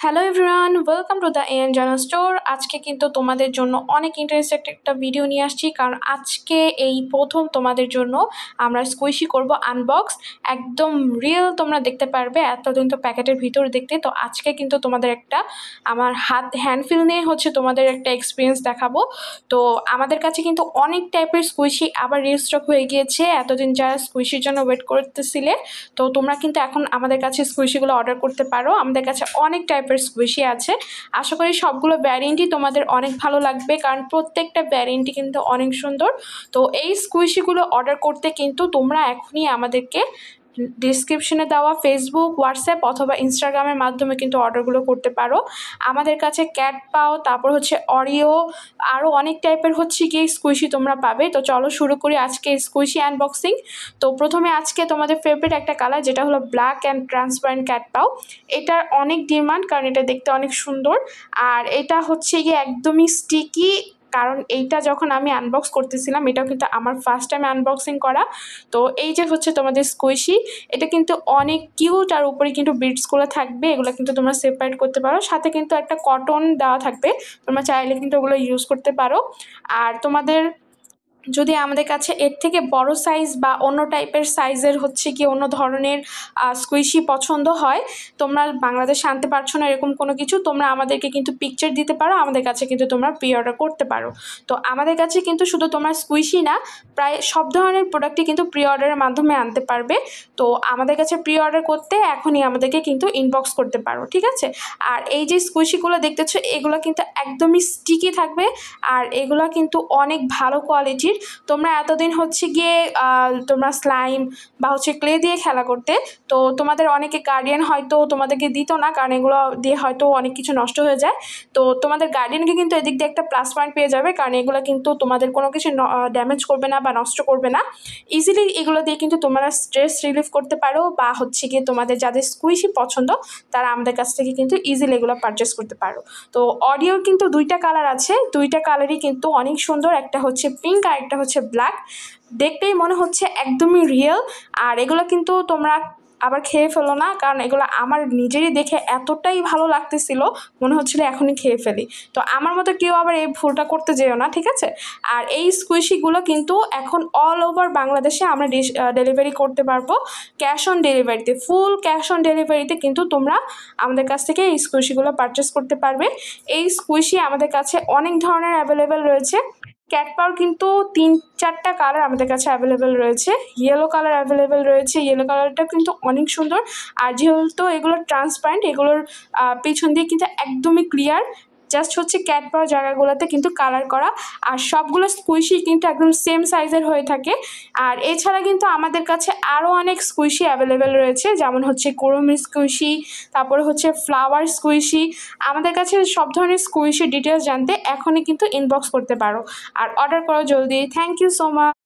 Hello everyone, welcome to the N journal store. আজকে কিন্তু তোমাদের জন্য অনেক ইন্টারেস্টেড একটা ভিডিও নিয়ে আসছি, কারণ আজকে এই প্রথম তোমাদের জন্য আমরা স্কুইশি করব আনবক্স। একদম রিয়েল তোমরা দেখতে পারবে, এতদিন তো প্যাকেটের ভিতর দেখতে। তো আজকে কিন্তু তোমাদের একটা আমার হ্যান্ড ফিল নিয়ে তোমাদের একটা এক্সপিরিয়েন্স দেখাবো। তো আমাদের কাছে কিন্তু অনেক টাইপের স্কুইশি আবার রিস্টক হয়ে গিয়েছে। এতদিন যারা স্কুইশির জন্য ওয়েট করতেছিলে, তো তোমরা কিন্তু এখন আমাদের কাছে স্কুইশিগুলো অর্ডার করতে পারো। আমাদের কাছে অনেক টাইপের স্কুইশি আছে। আশা করি সবগুলো ভ্যারিয়েন্টই তোমাদের অনেক ভালো লাগবে, কারণ প্রত্যেকটা ভ্যারিয়েন্টই কিন্তু অনেক সুন্দর। তো এই স্কুইশিগুলো অর্ডার করতে কিন্তু তোমরা এখনই আমাদেরকে ডিসক্রিপশনে দেওয়া ফেসবুক, হোয়াটসঅ্যাপ অথবা ইনস্টাগ্রামের মাধ্যমে কিন্তু অর্ডারগুলো করতে পারো। আমাদের কাছে ক্যাট পাও, তারপর অরিও, আরও অনেক টাইপের গিয়ে স্কুইশি তোমরা পাবে। তো চলো শুরু করি আজকে স্কুইশি আনবক্সিং। তো প্রথমে আজকে তোমাদের ফেভারিট একটা কালার, যেটা হলো ব্ল্যাক অ্যান্ড ট্রান্সপারেন্ট ক্যাট পাও। এটার অনেক ডিমান্ড, কারণ এটা দেখতে অনেক সুন্দর। আর এটা গিয়ে একদমই স্টিকি, কারণ এইটা যখন আমি আনবক্স করতেছিলাম, এটাও কিন্তু আমার ফার্স্ট টাইম আনবক্সিং করা। তো এই যে তোমাদের স্কুইশি, এটা কিন্তু অনেক কিউট, আর উপরে কিন্তু বিটসগুলো থাকবে, এগুলো কিন্তু তোমরা সেপারেট করতে পারো। সাথে কিন্তু একটা কটন দেওয়া থাকবে, তোমরা চাইলে কিন্তু ওগুলো ইউজ করতে পারো। আর তোমাদের যদি আমাদের কাছে এর থেকে বড় সাইজ বা অন্য টাইপের সাইজের কি অন্য ধরনের স্কুইশি পছন্দ হয়, তোমরা বাংলাদেশে আনতে পারছো না এরকম কোনো কিছু, তোমরা আমাদেরকে কিন্তু পিকচার দিতে পারো, আমাদের কাছে কিন্তু তোমরা প্রি অর্ডার করতে পারো। তো আমাদের কাছে কিন্তু শুধু তোমার স্কুইশি না, প্রায় সব ধরনের প্রোডাক্টই কিন্তু প্রি অর্ডারের মাধ্যমে আনতে পারবে। তো আমাদের কাছে প্রি অর্ডার করতে এখনই আমাদেরকে কিন্তু ইনবক্স করতে পারো, ঠিক আছে? আর এই যে স্কুইশিগুলো দেখতেছো, এগুলো কিন্তু একদমই স্টিকি থাকবে, আর এগুলো কিন্তু অনেক ভালো কোয়ালিটির। তোমরা এতদিন গিয়ে তোমরা স্লাইম বা ক্লে দিয়ে খেলা করতে, তো তোমাদের অনেকে গার্ডিয়ান হয়তো তোমাদেরকে দিত না, কারণ এগুলো দিয়ে হয়তো অনেক কিছু নষ্ট হয়ে যায়। তো তোমাদের গার্ডিয়ানকে কিন্তু এদিক দিয়ে একটা প্লাস পয়েন্ট পেয়ে যাবে, কারণ এগুলো কিন্তু তোমাদের কোনো কিছু ড্যামেজ করবে না বা নষ্ট করবে না। ইজিলি এগুলো দিয়ে কিন্তু তোমরা স্ট্রেস রিলিফ করতে পারো, বা গিয়ে তোমাদের যাদের স্কুইশি পছন্দ তারা আমাদের কাছ থেকে কিন্তু ইজিলি এগুলো পারচেস করতে পারো। তো অডিওর কিন্তু দুইটা কালার আছে, দুইটা কালারই কিন্তু অনেক সুন্দর। একটা পিঙ্ক আর একটা ব্ল্যাক। দেখতেই মনে হচ্ছে একদমই রিয়েল। আর এগুলো কিন্তু তোমরা আবার খেয়ে ফেলো না, কারণ এগুলো আমার নিজেরই দেখে এতটাই ভালো লাগতেছিল, মনে হচ্ছিল এখনই খেয়ে ফেলি। তো আমার মতো কেউ আবার এই ভুলটা করতে যেও না, ঠিক আছে? আর এই স্কুইশিগুলো কিন্তু এখন অল ওভার বাংলাদেশে আমরা ডেলিভারি করতে পারবো, ক্যাশ অন ডেলিভারিতে, ফুল ক্যাশ অন ডেলিভারিতে কিন্তু তোমরা আমাদের কাছ থেকে এই স্কুইশিগুলো পারচেস করতে পারবে। এই স্কুইশি আমাদের কাছে অনেক ধরনের অ্যাভেলেবেল রয়েছে। ক্যাট পাওয়ার কিন্তু 3-4টা কালার আমাদের কাছে অ্যাভেলেবেল রয়েছে। ইয়েলো কালার অ্যাভেলেবেল রয়েছে, ইয়েলো কালারটা কিন্তু অনেক সুন্দর। আর যেহেতু এগুলো ট্রান্সপারেন্ট, এগুলোর পিছন দিয়ে কিন্তু একদমই ক্লিয়ার, জাস্ট ক্যাট পাওয়ার জায়গাগুলোতে কিন্তু কালার করা। আর সবগুলো স্কুইশি কিন্তু একদম সেম সাইজের হয়ে থাকে। আর এছাড়া কিন্তু আমাদের কাছে আরও অনেক স্কুইশি অ্যাভেলেবেল রয়েছে, যেমন কুরুমি স্কুইশি, তারপরে ফ্লাওয়ার স্কুইশি। আমাদের কাছে সব ধরনের স্কুইশি ডিটেলস জানতে এখনই কিন্তু ইনবক্স করতে পারো, আর অর্ডার করো জলদি। Thank you so much.